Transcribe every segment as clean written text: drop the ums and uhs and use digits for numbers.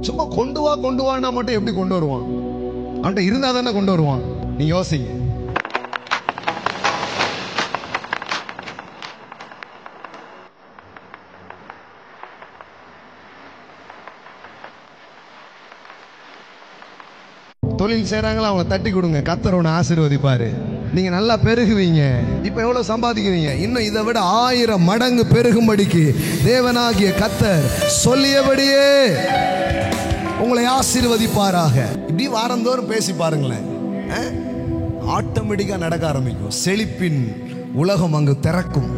சும்மா கொண்டு வான்னா மட்டும் எப்படி கொண்டு வருவான்? அவன்கிட்ட இருந்தா தானே கொண்டு வருவான். நீ யோசிங்க. தொழில் செய்றாங்களா, அவங்கள தட்டி கொடுங்க. கர்த்தர் உன்னை ஆசீர்வதிப்பாரு. நீங்க நல்லா பெருகுவீங்க. இப்ப எவ்வளவு சம்பாதிக்கிறீங்க? இன்னும் இதை விட 1000 மடங்கு பெருகும்படிக்கு தேவனாகிய கர்த்தர் சொல்லியபடியே உங்களை ஆசீர்வதிப்பாராக. இப்படி வாரந்தோறும் பேசி பாருங்களேன், ஆட்டோமேட்டிக்கா நடக்க ஆரம்பிக்கும். செழிப்பின் உலகம் அங்கு திறக்கும்.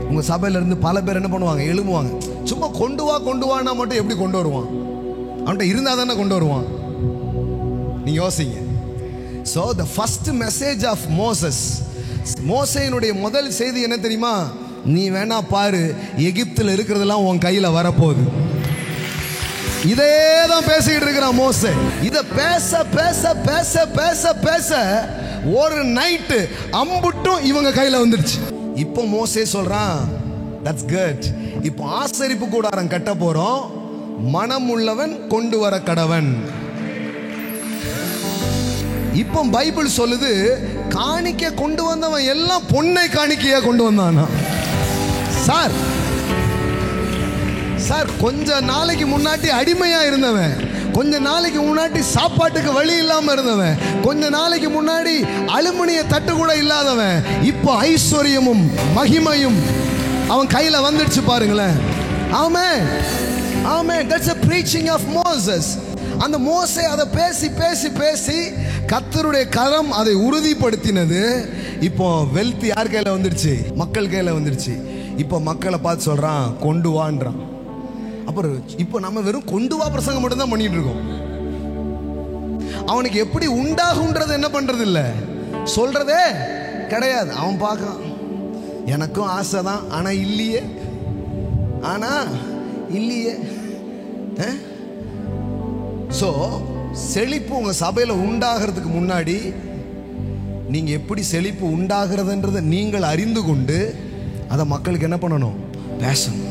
உங்க சபையில இருந்து பல பேர் என்ன பண்ணுவாங்க? எழும்புவாங்க. சும்மா கொண்டு வான்னா மட்டும் எப்படி கொண்டு வருவான்? அவன்கிட்ட இருந்தா தானே கொண்டு வருவான். நீ யோசிங்க. So the first message of Moses, மோசேயினுடைய முதல் செய்தி என்ன தெரியுமா? நீ வேணா பாரு, எகிப்தில் இருக்கிறதெல்லாம் உன் கையில வரப்போகுது. இதே தான் பேசிக்கிட்டு இருக்கிறான் மோசே. இத பேச பேச பேச பேச பேச ஒரு நைட்டு அம்புட்டும் இவங்க கையில வந்துடுச்சு. இப்போ மோசே சொல்றான், தட்ஸ் குட். இப்போ ஆசரிப்பு கூடாரம் கட்ட போறோம். மனம் உள்ளவன் கொண்டு வர கடவன். இப்போ பைபிள் சொல்லுது, காணிக்க கொண்டு வந்தவன் எல்லாம் பொன்னை காணிக்கையா கொண்டு வந்தானா? சார் கொஞ்ச நாளைக்கு முன்னாடி அடிமையா இருந்தவன், கொஞ்ச நாளைக்கு முன்னாடி சாப்பாட்டுக்கு வழி இல்லாம இருந்தவன், கொஞ்ச நாளைக்கு முன்னாடி அலுமினிய தட்டு கூட இல்லாதவன், இப்போ ஐஸ்வர்யமும் மகிமையும் அவன் கையில வந்துடுச்சு பாருங்களேன். ஆமென், ஆமென். That's a preaching of Moses. அந்த மோசே அதை பேசி பேசி பேசி கர்த்தருடைய கரம் அதை உறுதிப்படுத்தினது. இப்போ வெல்த் யார் கையில வந்துடுச்சு? மக்கள் கையில வந்துடுச்சு. இப்போ மக்களை பார்த்து சொல்றான், கொண்டு வான்றான். அப்புறம் இப்போ நம்ம வெறும் கொண்டு வா பிரசங்கம் மட்டும் தான் பண்ணிட்டு இருக்கோம். அவனுக்கு எப்படி உண்டாகுன்றது என்ன பண்றது இல்ல, சொல்றதே கிடையாது. அவன் பார்க்கான், எனக்கும் ஆசை தான், ஆனா இல்லையே, ஸோ செழிப்பு உங்க சபையில உண்டாகிறதுக்கு முன்னாடி நீங்க எப்படி செழிப்பு உண்டாகிறதுன்றதை நீங்கள் அறிந்து கொண்டு அதை மக்களுக்கு என்ன பண்ணணும்? பேசணும்.